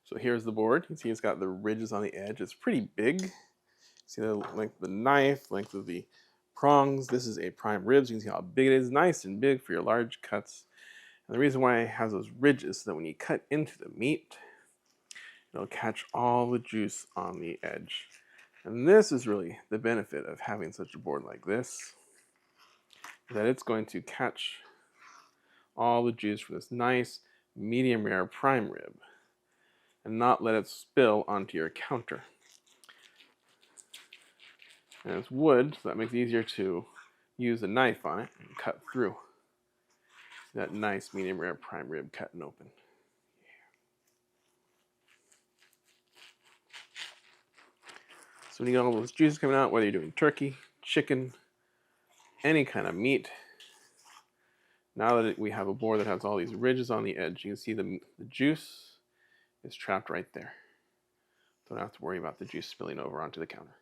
So here's the board. You can see it's got the ridges on the edge. It's pretty big. See the length of the knife, length of the prongs. This is a prime rib. So you can see how big it is. Nice and big for your large cuts. And the reason why it has those ridges is so that when you cut into the meat, it'll catch all the juice on the edge. And this is really the benefit of having such a board like this, that it's going to catch all the juice from this nice medium rare prime rib and not let it spill onto your counter. And it's wood, so that makes it easier to use a knife on it and cut through that nice medium rare prime rib cut and open. So when you get all those juices coming out, whether you're doing turkey, chicken, any kind of meat, now that we have a board that has all these ridges on the edge, you can see the juice is trapped right there. Don't have to worry about the juice spilling over onto the counter.